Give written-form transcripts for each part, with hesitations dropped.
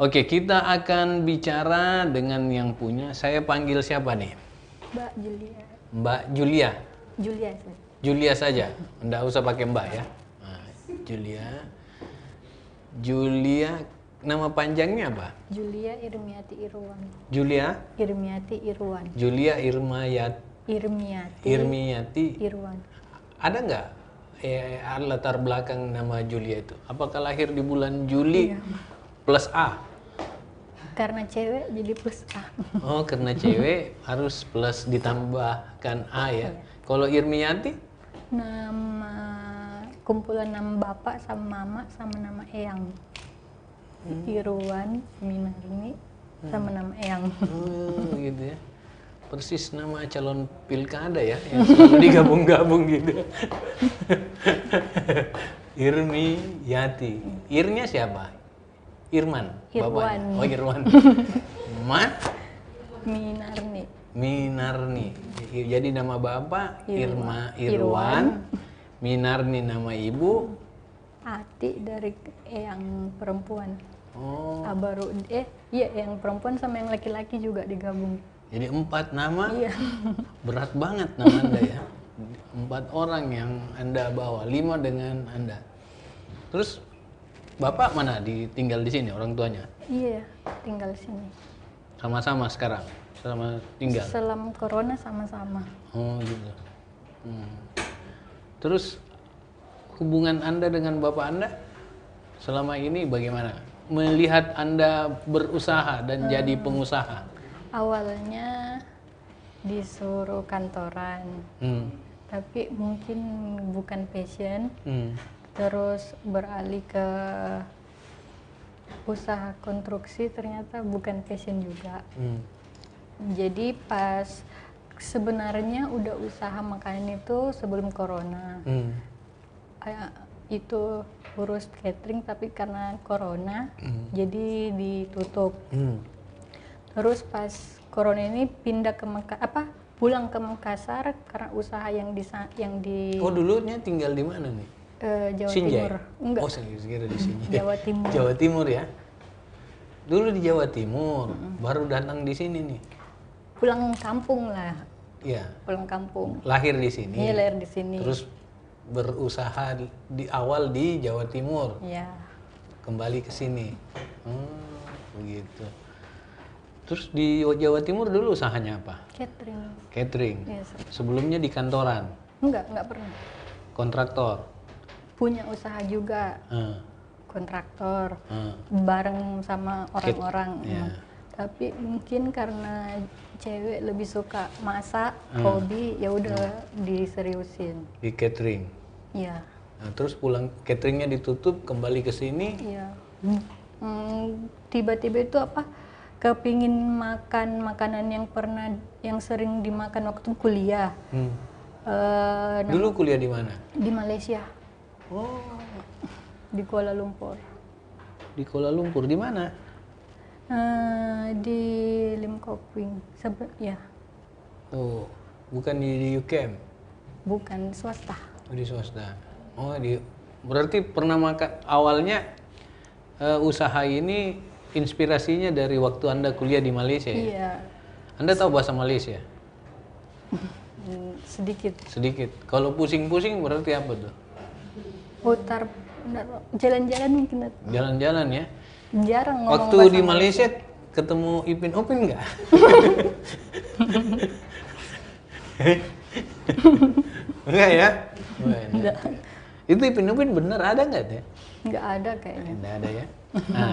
Oke, kita akan bicara dengan yang punya. Saya panggil siapa nih? Mbak Julia. Mbak Julia. Julia sih. Julia saja, nggak usah pakai Mbak ya. Nah, Julia. Julia, nama panjangnya apa? Julia Irmiati Irwan. Julia? Irmiati Irwan. Julia Irmiati Irmiati Irwan. Ada nggak latar belakang nama Julia itu? Apakah lahir di bulan Juli plus A? Karena cewek jadi plus A. Oh, karena cewek harus plus ditambahkan A ya. Kalau Irmiati? Nama kumpulan nama bapak sama mama sama nama eyang. Irwan Minarni sama nama eyang. Oh, gitu ya. Persis nama calon pilkada ya, yang selalu digabung-gabung gitu. Irmiyati. Irnya siapa? Irman. Irwan. Bapaknya. Oh, Irwan. Minarni. Minarni. Jadi nama bapak Irwan. Minarni nama ibu. Ati dari eyang perempuan. Oh. Baru yang perempuan sama yang laki-laki juga digabung. Jadi 4 nama. Iya. Berat banget nama Anda ya. 4 orang yang Anda bawa, 5 dengan Anda. Terus Bapak mana tinggal di sini orang tuanya? Iya, tinggal sini. Sama-sama sekarang? Sama tinggal? Selama corona sama-sama. Oh gitu. Terus hubungan Anda dengan Bapak Anda selama ini bagaimana? Melihat Anda berusaha dan jadi pengusaha. Awalnya disuruh kantoran, tapi mungkin bukan passion. Terus beralih ke usaha konstruksi, ternyata bukan passion juga. Jadi pas sebenarnya udah usaha makanan itu sebelum corona. Itu urus catering, tapi karena corona jadi ditutup. Terus pas corona ini pindah ke pulang ke Makassar karena usaha yang di Oh, dulunya tinggal di mana nih? Jawa Sinjai? Timur. Enggak. Oh, saya kira di sini. Jawa Timur. Jawa Timur ya. Dulu di Jawa Timur, baru datang di sini nih. Pulang kampung lah. Iya. Pulang kampung. Lahir di sini. Iya, lahir di sini. Terus berusaha di awal di Jawa Timur. Iya. Kembali ke sini. Begitu. Terus di Jawa Timur dulu usahanya apa? Catering. Catering. Yes. Sebelumnya di kantoran. Enggak pernah. Kontraktor. Punya usaha juga. Kontraktor. Bareng sama orang-orang. Iya. Tapi mungkin karena cewek lebih suka masak, hobi, ya udah diseriusin. Di catering. Iya. Nah, terus pulang cateringnya ditutup, kembali ke sini. Iya. Tiba-tiba itu kepingin makan makanan yang sering dimakan waktu kuliah. Dulu kuliah di mana? Di Malaysia. Oh, Di Kuala Lumpur. di Kuala Lumpur. Di mana? Di Lim Kok Wing. Ya. Oh, bukan di UKM? Bukan, swasta. Oh, di swasta. Oh, berarti pernah makan awalnya usaha ini inspirasinya dari waktu Anda kuliah di Malaysia ya? Iya. Anda tahu bahasa Malaysia? Sedikit. Sedikit. Kalau pusing-pusing berarti apa tuh? Putar, jalan-jalan mungkin. Jalan-jalan ya? Jarang ngomong Waktu bahasa di Malaysia ketemu Ipin Upin nggak? Enggak ya? Enggak. Itu Ipin Upin bener ada nggak ya? Nggak ada kayaknya. Nggak ada ya? Nah,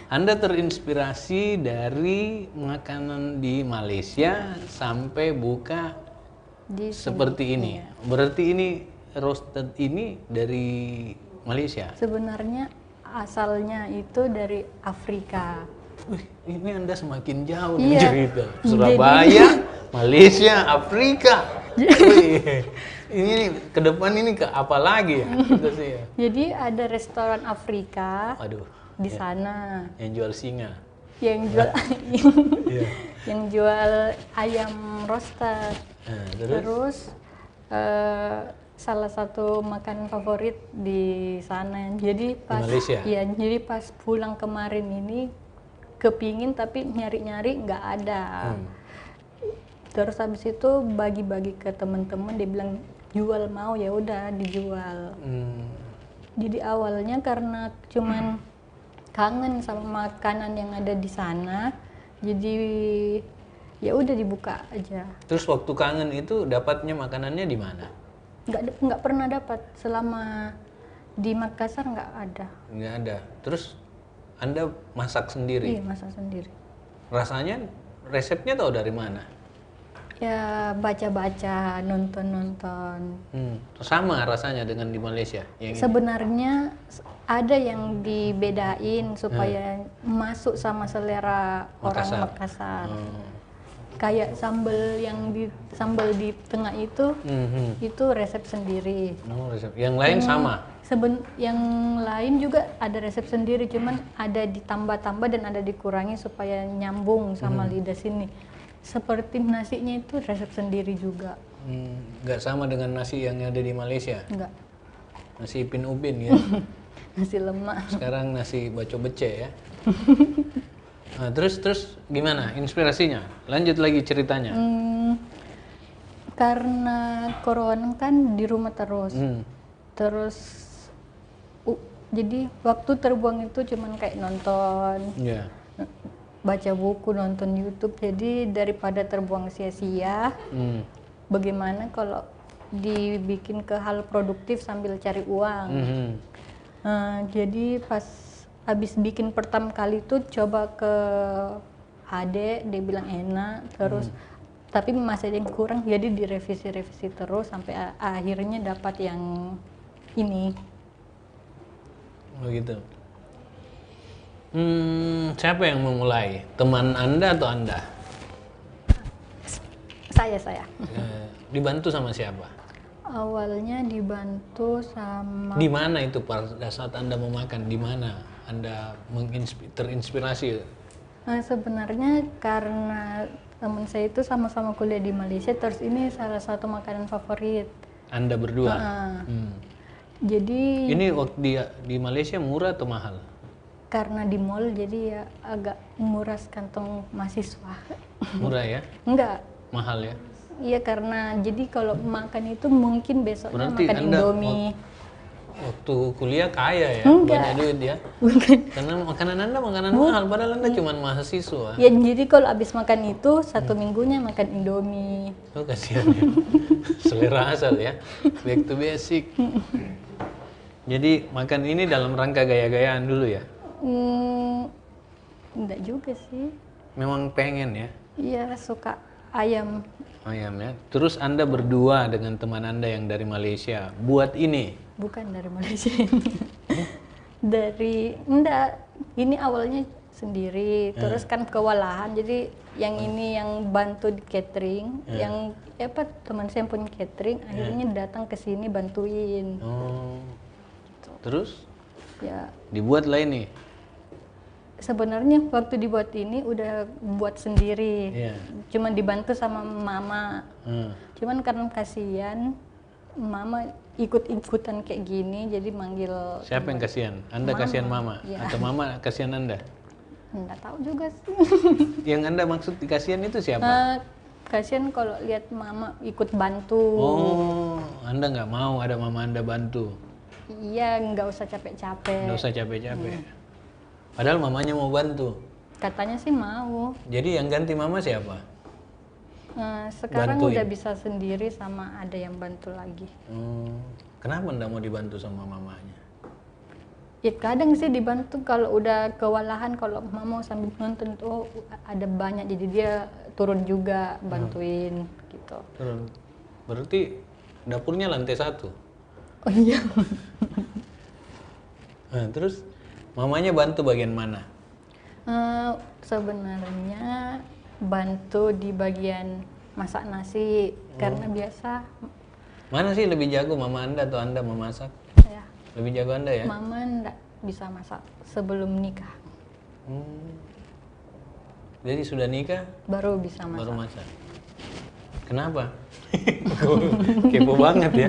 Anda terinspirasi dari makanan di Malaysia sampai buka Di sini. seperti ini. Iya. Berarti ini roasted ini dari Malaysia? Sebenarnya asalnya itu dari Afrika. Wih, ini Anda semakin jauh Iya. cerita. Surabaya, Malaysia, Afrika. Wih, ini ke depan ini ke apa lagi ya? Gitu sih ya. Jadi ada restoran Afrika Aduh, di sana yang jual singa. yang jual Iya. yang jual ayam roasted. Nah, Terus salah satu makanan favorit di sana. Jadi pas Malaysia? iya, jadi pas pulang kemarin ini kepingin tapi nyari-nyari nggak ada. Terus habis itu bagi-bagi ke teman-teman, dia bilang jual, mau ya udah dijual. Jadi awalnya karena cuman kangen sama makanan yang ada di sana, jadi ya udah dibuka aja. Terus waktu kangen itu dapatnya makanannya di mana? Nggak pernah dapat selama di Makassar, nggak ada. Nggak ada. Terus Anda masak sendiri? Iya, masak sendiri. Rasanya, resepnya tahu dari mana? Ya baca-baca, nonton-nonton. Sama rasanya dengan di Malaysia? Yang ini? Sebenarnya ada yang dibedain supaya masuk sama selera orang Makassar. Kayak sambal di tengah itu resep sendiri. Resep. Yang lain sama? Yang lain juga ada resep sendiri, cuman ada ditambah-tambah dan ada dikurangi supaya nyambung sama lidah sini. Seperti nasinya itu resep sendiri juga. Nggak sama dengan nasi yang ada di Malaysia? Enggak. Nasi Ipin Upin ya? Nasi lemak. Sekarang nasi baco bece ya? Nah, terus gimana inspirasinya? Lanjut lagi ceritanya. Karena corona kan di rumah terus. Terus jadi waktu terbuang itu cuman kayak nonton, baca buku, nonton YouTube. Jadi daripada terbuang sia-sia, bagaimana kalau dibikin ke hal produktif sambil cari uang. Jadi pas habis bikin pertama kali itu coba ke adek, dia bilang enak, terus tapi masih ada yang kurang, jadi direvisi terus sampai akhirnya dapat yang ini. Begitu. Siapa yang memulai? Teman Anda atau Anda? Saya. Dibantu sama siapa? Awalnya dibantu sama... Di mana itu pada saat Anda mau makan? Di mana Anda terinspirasi? Sebenarnya karena teman saya itu sama-sama kuliah di Malaysia, terus ini salah satu makanan favorit. Anda berdua? Jadi... Ini waktu di Malaysia murah atau mahal? Karena di mall, jadi ya agak nguras kantong mahasiswa. Murah ya? Enggak. Mahal ya? Iya, karena jadi kalau makan itu mungkin besoknya Berarti makan Anda Indomie. Waktu kuliah kaya ya? Enggak. Banyak duit ya? Bukan. Karena makanan Anda makanan mahal, padahal Anda cuma mahasiswa. Ya, jadi kalau habis makan itu, satu minggunya makan Indomie. Oh, kasihan ya. Selera asal ya? Back to basic. Jadi makan ini dalam rangka gaya-gayaan dulu ya? Enggak juga sih. Memang pengen ya? Iya, suka ayam. Ayam ya. Terus Anda berdua dengan teman Anda yang dari Malaysia buat ini? Bukan dari Malaysia. Ini awalnya sendiri, terus kan kewalahan, jadi yang ini yang bantu di catering, yang teman saya yang punya catering, akhirnya datang ke sini bantuin. Terus? Ya. Dibuat lah ini? Sebenarnya waktu dibuat ini udah buat sendiri, cuman dibantu sama mama. Cuman karena kasihan, mama ikut-ikutan kayak gini, jadi manggil. Siapa yang kasihan? Anda kasihan mama? Ya. Atau mama kasihan Anda? Nggak tahu juga sih. Yang Anda maksud dikasihan itu siapa? Kasihan kalau lihat mama ikut bantu. Oh, Anda nggak mau ada mama Anda bantu? Iya, nggak usah capek-capek. Nggak usah capek-capek. Padahal mamanya mau bantu. Katanya sih mau. Jadi yang ganti mama siapa? Sekarang Bantuin. udah bisa sendiri sama ada yang bantu lagi. Kenapa nggak mau dibantu sama mamanya? Ya kadang sih dibantu kalau udah kewalahan, kalau mama sambil nonton tuh ada banyak, jadi dia turun juga bantuin gitu. Turun. Berarti dapurnya lantai 1? Oh iya. Nah, terus mamanya bantu bagian mana? Sebenarnya bantu di bagian masak nasi, karena biasa. Mana sih lebih jago, mama Anda atau Anda memasak? Ya, Lebih jago Anda ya? mama nggak bisa masak sebelum nikah, Jadi sudah nikah baru bisa masak. baru masak. Kenapa? Kepo banget ya.